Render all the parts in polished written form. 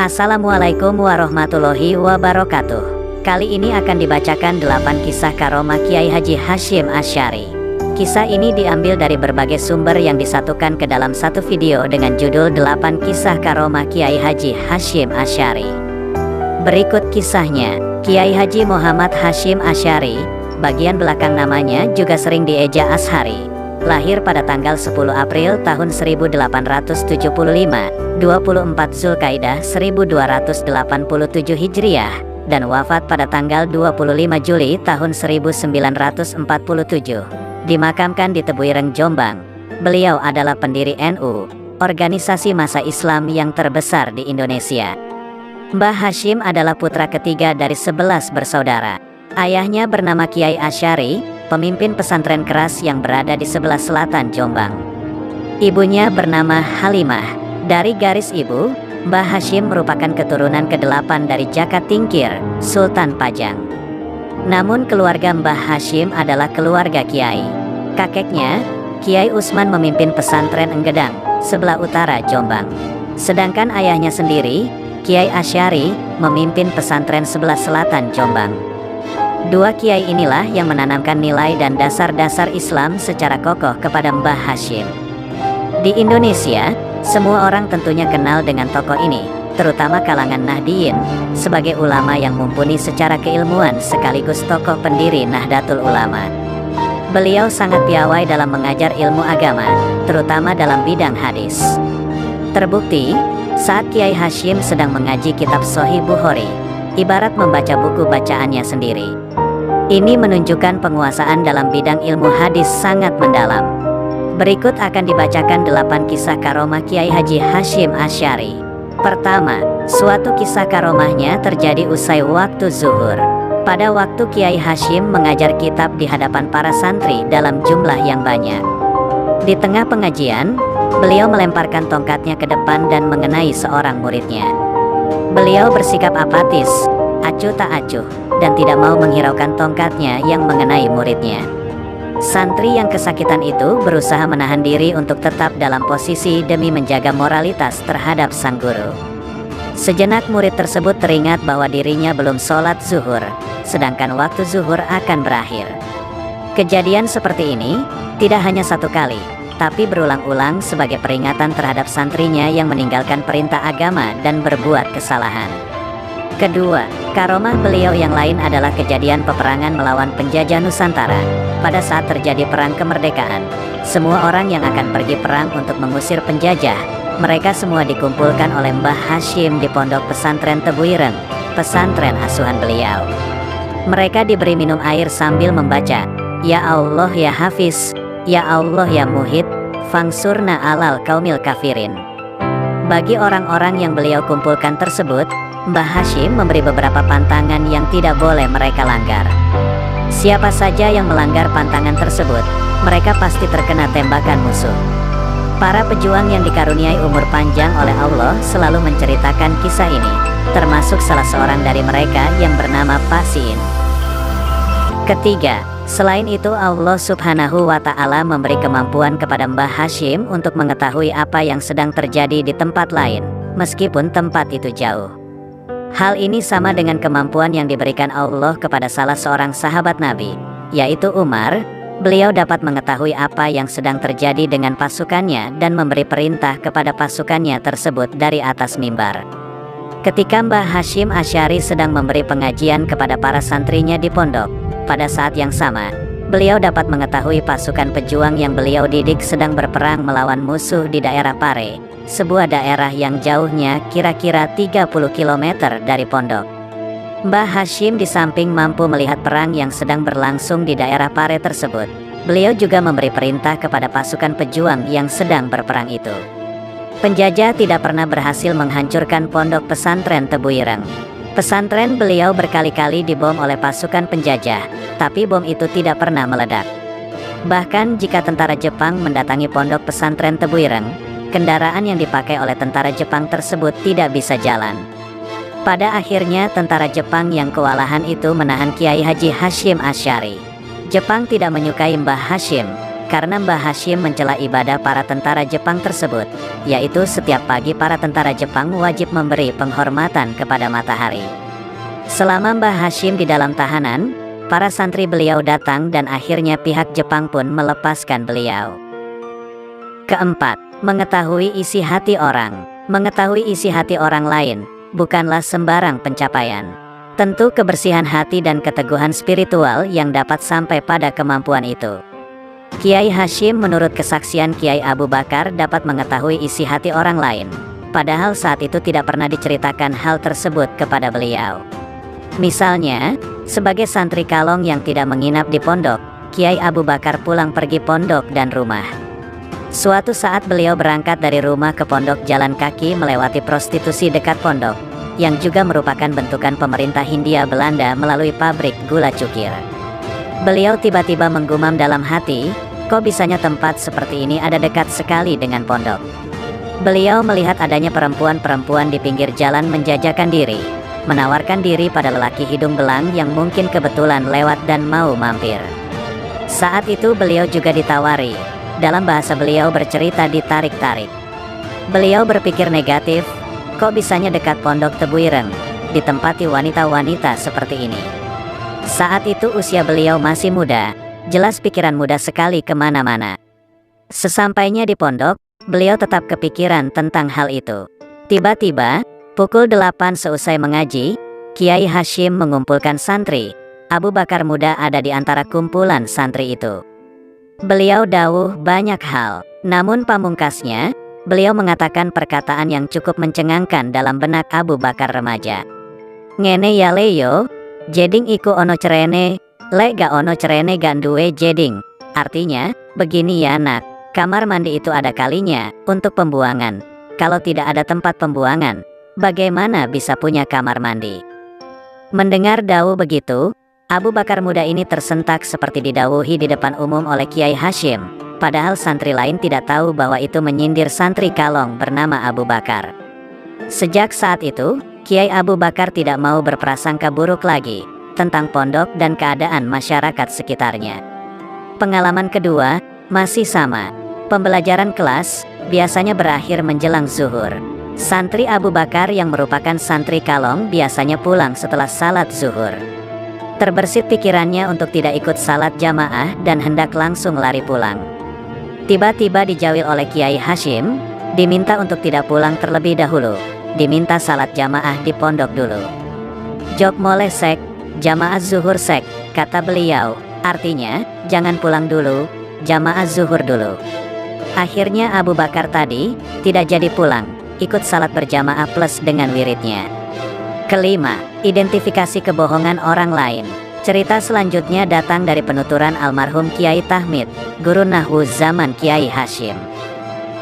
Assalamualaikum warahmatullahi wabarakatuh. Kali ini akan dibacakan 8 kisah karomah Kiai Haji Hasyim Asy'ari. Kisah ini diambil dari berbagai sumber yang disatukan ke dalam satu video dengan judul 8 kisah karomah Kiai Haji Hasyim Asy'ari. Berikut kisahnya. Kiai Haji Muhammad Hasyim Asy'ari, bagian belakang namanya juga sering dieja Ash'ari, lahir pada tanggal 10 April tahun 1875, 24 Zulkaidah 1287 Hijriah, dan wafat pada tanggal 25 Juli tahun 1947. Dimakamkan di Tebuireng, Jombang. Beliau adalah pendiri NU, organisasi massa Islam yang terbesar di Indonesia. Mbah Hasyim adalah putra ketiga dari 11 bersaudara. Ayahnya bernama Kiai Asy'ari, pemimpin pesantren keras yang berada di sebelah selatan Jombang. Ibunya bernama Halimah. Dari garis ibu, Mbah Hasyim merupakan keturunan ke-8 dari Jaka Tingkir, Sultan Pajang. Namun keluarga Mbah Hasyim adalah keluarga kiai. Kakeknya, Kiai Usman, memimpin pesantren Enggedang, sebelah utara Jombang. Sedangkan ayahnya sendiri, Kiai Asy'ari, memimpin pesantren sebelah selatan Jombang. Dua kiai inilah yang menanamkan nilai dan dasar-dasar Islam secara kokoh kepada Mbah Hasyim. Di Indonesia, semua orang tentunya kenal dengan tokoh ini, terutama kalangan Nahdiyin, sebagai ulama yang mumpuni secara keilmuan sekaligus tokoh pendiri Nahdlatul Ulama. Beliau sangat piawai dalam mengajar ilmu agama, terutama dalam bidang hadis. Terbukti, saat Kiai Hasyim sedang mengaji kitab Sahih Bukhari, ibarat membaca buku bacaannya sendiri. Ini menunjukkan penguasaan dalam bidang ilmu hadis sangat mendalam. Berikut akan dibacakan 8 kisah karomah Kiai Haji Hasyim Asy'ari. Pertama, suatu kisah karomahnya terjadi usai waktu zuhur. Pada waktu Kiai Hasyim mengajar kitab di hadapan para santri dalam jumlah yang banyak. Di tengah pengajian, beliau melemparkan tongkatnya ke depan dan mengenai seorang muridnya. Beliau bersikap apatis, acuh tak acuh, dan tidak mau menghiraukan tongkatnya yang mengenai muridnya. Santri yang kesakitan itu berusaha menahan diri untuk tetap dalam posisi demi menjaga moralitas terhadap sang guru. Sejenak murid tersebut teringat bahwa dirinya belum sholat zuhur, sedangkan waktu zuhur akan berakhir. Kejadian seperti ini tidak hanya satu kali, tapi berulang-ulang sebagai peringatan terhadap santrinya yang meninggalkan perintah agama dan berbuat kesalahan. Kedua, karomah beliau yang lain adalah kejadian peperangan melawan penjajah Nusantara. Pada saat terjadi perang kemerdekaan, semua orang yang akan pergi perang untuk mengusir penjajah, mereka semua dikumpulkan oleh Mbah Hasyim di pondok pesantren Tebuireng, pesantren asuhan beliau. Mereka diberi minum air sambil membaca, "Ya Allah ya Hafiz, ya Allah ya Muhid, fangsurna alal kaumil kafirin." Bagi orang-orang yang beliau kumpulkan tersebut, Mbah Hasyim memberi beberapa pantangan yang tidak boleh mereka langgar. Siapa saja yang melanggar pantangan tersebut, mereka pasti terkena tembakan musuh. Para pejuang yang dikaruniai umur panjang oleh Allah selalu menceritakan kisah ini, termasuk salah seorang dari mereka yang bernama Pak Siin. Ketiga, selain itu Allah Subhanahu wa Ta'ala memberi kemampuan kepada Mbah Hasyim untuk mengetahui apa yang sedang terjadi di tempat lain, meskipun tempat itu jauh. Hal ini sama dengan kemampuan yang diberikan Allah kepada salah seorang sahabat Nabi, yaitu Umar. Beliau dapat mengetahui apa yang sedang terjadi dengan pasukannya dan memberi perintah kepada pasukannya tersebut dari atas mimbar. Ketika Mbah Hasyim Asy'ari sedang memberi pengajian kepada para santrinya di pondok, pada saat yang sama, beliau dapat mengetahui pasukan pejuang yang beliau didik sedang berperang melawan musuh di daerah Pare, sebuah daerah yang jauhnya kira-kira 30 km dari pondok. Mbah Hasyim di samping mampu melihat perang yang sedang berlangsung di daerah Pare tersebut, beliau juga memberi perintah kepada pasukan pejuang yang sedang berperang itu. Penjajah tidak pernah berhasil menghancurkan pondok pesantren Tebuireng. Pesantren beliau berkali-kali dibom oleh pasukan penjajah, tapi bom itu tidak pernah meledak. Bahkan jika tentara Jepang mendatangi pondok pesantren Tebuireng, kendaraan yang dipakai oleh tentara Jepang tersebut tidak bisa jalan. Pada akhirnya tentara Jepang yang kewalahan itu menahan Kiai Haji Hasyim Asy'ari. Jepang tidak menyukai Mbah Hasyim, karena Mbah Hashim mencela ibadah para tentara Jepang tersebut, yaitu setiap pagi para tentara Jepang wajib memberi penghormatan kepada matahari. Selama Mbah Hashim di dalam tahanan, para santri beliau datang dan akhirnya pihak Jepang pun melepaskan beliau. Keempat, mengetahui isi hati orang. Mengetahui isi hati orang lain bukanlah sembarang pencapaian. Tentu kebersihan hati dan keteguhan spiritual yang dapat sampai pada kemampuan itu. Kiai Hashim menurut kesaksian Kiai Abu Bakar dapat mengetahui isi hati orang lain, padahal saat itu tidak pernah diceritakan hal tersebut kepada beliau. Misalnya, sebagai santri kalong yang tidak menginap di pondok, Kiai Abu Bakar pulang pergi pondok dan rumah. Suatu saat beliau berangkat dari rumah ke pondok jalan kaki melewati prostitusi dekat pondok, yang juga merupakan bentukan pemerintah Hindia Belanda melalui pabrik gula cukir. Beliau tiba-tiba menggumam dalam hati, kok bisanya tempat seperti ini ada dekat sekali dengan pondok. Beliau melihat adanya perempuan-perempuan di pinggir jalan menjajakan diri, menawarkan diri pada lelaki hidung belang yang mungkin kebetulan lewat dan mau mampir. Saat itu beliau juga ditawari. Dalam bahasa beliau bercerita ditarik-tarik. Beliau berpikir negatif, kok bisanya dekat pondok Tebu Ireng, ditempati wanita-wanita seperti ini. Saat itu usia beliau masih muda, jelas pikiran muda sekali kemana-mana. Sesampainya di pondok, beliau tetap kepikiran tentang hal itu. Tiba-tiba, pukul 8 seusai mengaji, Kiai Hashim mengumpulkan santri. Abu Bakar muda ada di antara kumpulan santri itu. Beliau dawuh banyak hal, namun pamungkasnya, beliau mengatakan perkataan yang cukup mencengangkan dalam benak Abu Bakar remaja. Ngene ya leyo, jeding iku ono cerene, lek ga ono cerene ganduwe jeding. Artinya, begini ya nak, kamar mandi itu ada kalinya, untuk pembuangan. Kalau tidak ada tempat pembuangan, bagaimana bisa punya kamar mandi? Mendengar dawuh begitu, Abu Bakar muda ini tersentak seperti didawuhi di depan umum oleh Kiai Hashim, padahal santri lain tidak tahu bahwa itu menyindir santri kalong bernama Abu Bakar. Sejak saat itu, Kiai Abu Bakar tidak mau berprasangka buruk lagi tentang pondok dan keadaan masyarakat sekitarnya. Pengalaman kedua, masih sama. Pembelajaran kelas biasanya berakhir menjelang zuhur. Santri Abu Bakar yang merupakan santri kalong biasanya pulang setelah salat zuhur. Terbersit pikirannya untuk tidak ikut salat jamaah dan hendak langsung lari pulang. Tiba-tiba dijawil oleh Kiai Hashim, diminta untuk tidak pulang terlebih dahulu, diminta salat jamaah di pondok dulu. Jok moleh sek, jamaah zuhur sek, kata beliau, artinya, jangan pulang dulu, jamaah zuhur dulu. Akhirnya Abu Bakar tadi, tidak jadi pulang, ikut salat berjamaah plus dengan wiridnya. Kelima, identifikasi kebohongan orang lain. Cerita selanjutnya datang dari penuturan almarhum Kiai Tahmid, guru Nahwu zaman Kiai Hashim.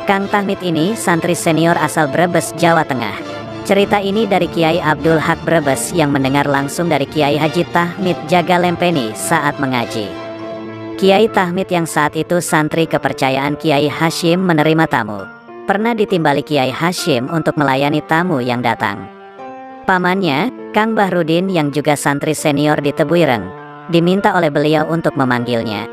Kang Tahmid ini santri senior asal Brebes, Jawa Tengah. Cerita ini dari Kiai Abdul Haq Brebes yang mendengar langsung dari Kiai Haji Tahmid Jaga Lempeni saat mengaji. Kiai Tahmid yang saat itu santri kepercayaan Kiai Hashim menerima tamu. Pernah ditimbali Kiai Hashim untuk melayani tamu yang datang. Pamannya, Kang Bahrudin yang juga santri senior di Tebu Ireng, diminta oleh beliau untuk memanggilnya.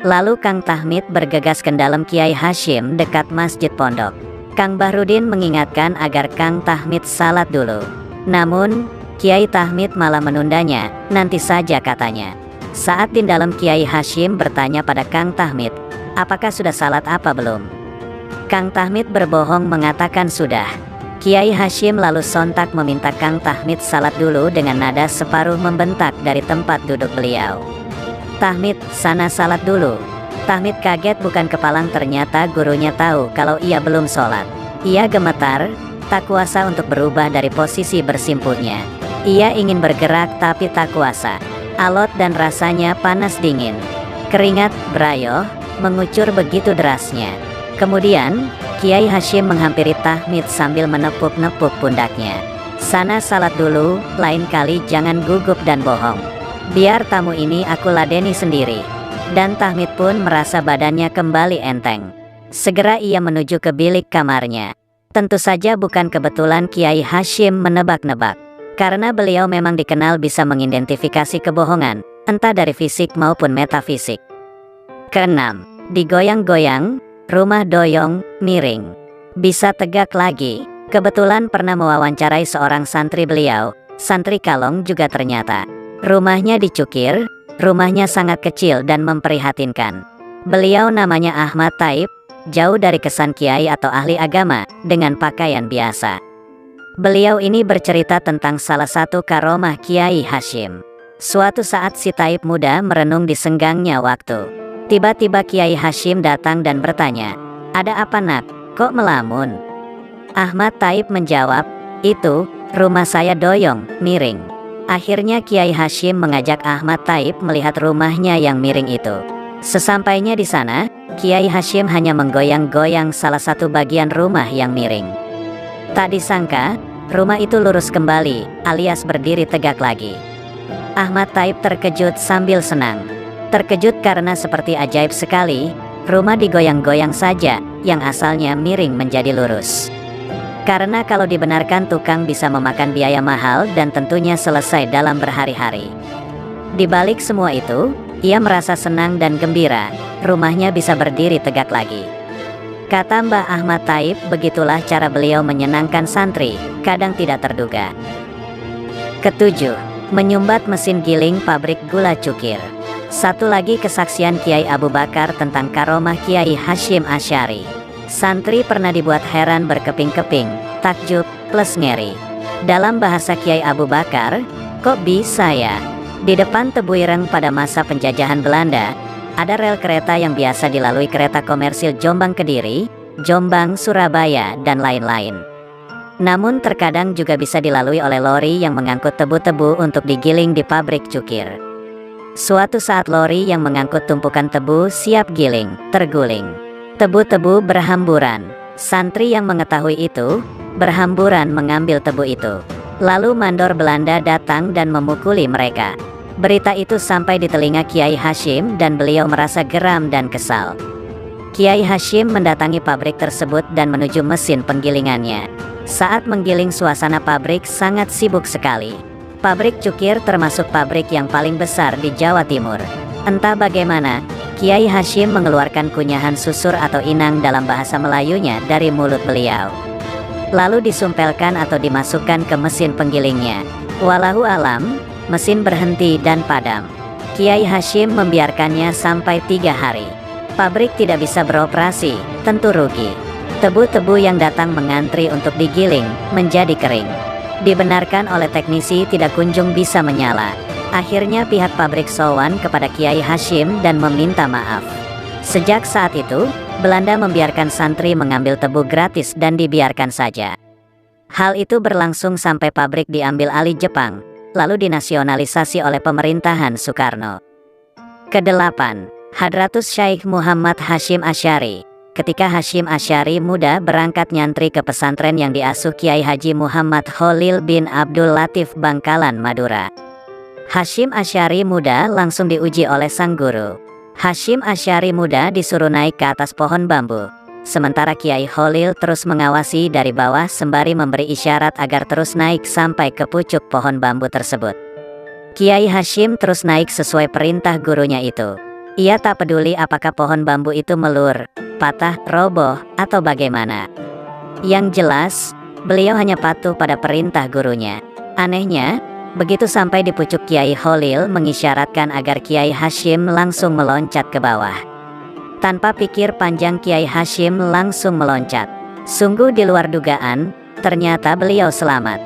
Lalu Kang Tahmid bergegas ke dalam Kiai Hashim dekat masjid pondok. Kang Bahrudin mengingatkan agar Kang Tahmid salat dulu. Namun, Kiai Tahmid malah menundanya, nanti saja katanya. Saat di dalam Kiai Hashim bertanya pada Kang Tahmid, apakah sudah salat apa belum? Kang Tahmid berbohong mengatakan sudah. Kiai Hashim lalu sontak meminta Kang Tahmid salat dulu dengan nada separuh membentak dari tempat duduk beliau. Tahmid, sana salat dulu. Tahmid kaget bukan kepalang, ternyata gurunya tahu kalau ia belum sholat. Ia gemetar, tak kuasa untuk berubah dari posisi bersimpuhnya. Ia ingin bergerak tapi tak kuasa. Alot dan rasanya panas dingin. Keringat berayoh mengucur begitu derasnya. Kemudian, Kiai Hashim menghampiri Tahmid sambil menepuk-nepuk pundaknya. Sana salat dulu, lain kali jangan gugup dan bohong. Biar tamu ini aku ladeni sendiri. Dan Tahmid pun merasa badannya kembali enteng. Segera ia menuju ke bilik kamarnya. Tentu saja bukan kebetulan Kiai Hashim menebak-nebak. Karena beliau memang dikenal bisa mengidentifikasi kebohongan, entah dari fisik maupun metafisik. Keenam, Digoyang-goyang, rumah doyong, miring. Bisa tegak lagi. Kebetulan pernah mewawancarai seorang santri beliau, santri Kalong juga ternyata. Rumahnya dicukir, rumahnya sangat kecil dan memprihatinkan. Beliau namanya Ahmad Taib, jauh dari kesan kiai atau ahli agama, dengan pakaian biasa. Beliau ini bercerita tentang salah satu karomah Kiai Hashim. Suatu saat si Taib muda merenung di senggangnya waktu. Tiba-tiba Kiai Hashim datang dan bertanya, "Ada apa nak, kok melamun?" Ahmad Taib menjawab, "Itu, rumah saya doyong, miring." Akhirnya Kiai Hashim mengajak Ahmad Taib melihat rumahnya yang miring itu. Sesampainya di sana, Kiai Hashim hanya menggoyang-goyang salah satu bagian rumah yang miring. Tak disangka, rumah itu lurus kembali, alias berdiri tegak lagi. Ahmad Taib terkejut sambil senang. Terkejut karena seperti ajaib sekali, rumah digoyang-goyang saja, yang asalnya miring menjadi lurus. Karena kalau dibenarkan tukang bisa memakan biaya mahal dan tentunya selesai dalam berhari-hari. Di balik semua itu, ia merasa senang dan gembira, rumahnya bisa berdiri tegak lagi. Kata Mbah Ahmad Taib, begitulah cara beliau menyenangkan santri, kadang tidak terduga. Ketujuh, menyumbat mesin giling pabrik gula cukir. Satu lagi kesaksian Kiai Abu Bakar tentang karomah Kiai Hashim Asy'ari. Santri pernah dibuat heran berkeping-keping, takjub, plus ngeri. Dalam bahasa Kiai Abu Bakar, "Kok bisa ya? Di depan Tebu Ireng pada masa penjajahan Belanda, ada rel kereta yang biasa dilalui kereta komersil Jombang-Kediri, Jombang-Surabaya, dan lain-lain. Namun terkadang juga bisa dilalui oleh lori yang mengangkut tebu-tebu untuk digiling di pabrik cukir. Suatu saat lori yang mengangkut tumpukan tebu siap giling, terguling. Tebu-tebu berhamburan. Santri yang mengetahui itu, berhamburan mengambil tebu itu. Lalu mandor Belanda datang dan memukuli mereka. Berita itu sampai di telinga Kiai Hashim dan beliau merasa geram dan kesal. Kiai Hashim mendatangi pabrik tersebut dan menuju mesin penggilingannya. Saat menggiling suasana pabrik sangat sibuk sekali. Pabrik cukir termasuk pabrik yang paling besar di Jawa Timur. Entah bagaimana, Kiai Hashim mengeluarkan kunyahan susur atau inang dalam bahasa Melayunya dari mulut beliau. Lalu disumpelkan atau dimasukkan ke mesin penggilingnya. Wallahu alam, mesin berhenti dan padam. Kiai Hashim membiarkannya sampai 3 hari. Pabrik tidak bisa beroperasi, tentu rugi. Tebu-tebu yang datang mengantri untuk digiling, menjadi kering. Dibenarkan oleh teknisi tidak kunjung bisa menyala. Akhirnya pihak pabrik sowan kepada Kiai Hashim dan meminta maaf. Sejak saat itu, Belanda membiarkan santri mengambil tebu gratis dan dibiarkan saja. Hal itu berlangsung sampai pabrik diambil alih Jepang, lalu dinasionalisasi oleh pemerintahan Soekarno. Kedelapan, Hadratus Syaikh Muhammad Hashim Asy'ari. Ketika Hashim Asy'ari muda berangkat nyantri ke pesantren yang diasuh Kiai Haji Muhammad Khalil bin Abdul Latif Bangkalan, Madura. Hashim Asy'ari muda langsung diuji oleh sang guru. Hashim Asy'ari muda disuruh naik ke atas pohon bambu. Sementara Kiai Khalil terus mengawasi dari bawah sembari memberi isyarat agar terus naik sampai ke pucuk pohon bambu tersebut. Kiai Hashim terus naik sesuai perintah gurunya itu. Ia tak peduli apakah pohon bambu itu melur, patah, roboh, atau bagaimana. Yang jelas, beliau hanya patuh pada perintah gurunya. Anehnya, begitu sampai di pucuk, Kiai Khalil mengisyaratkan agar Kiai Hashim langsung meloncat ke bawah. Tanpa pikir panjang, Kiai Hashim langsung meloncat. Sungguh di luar dugaan, ternyata beliau selamat.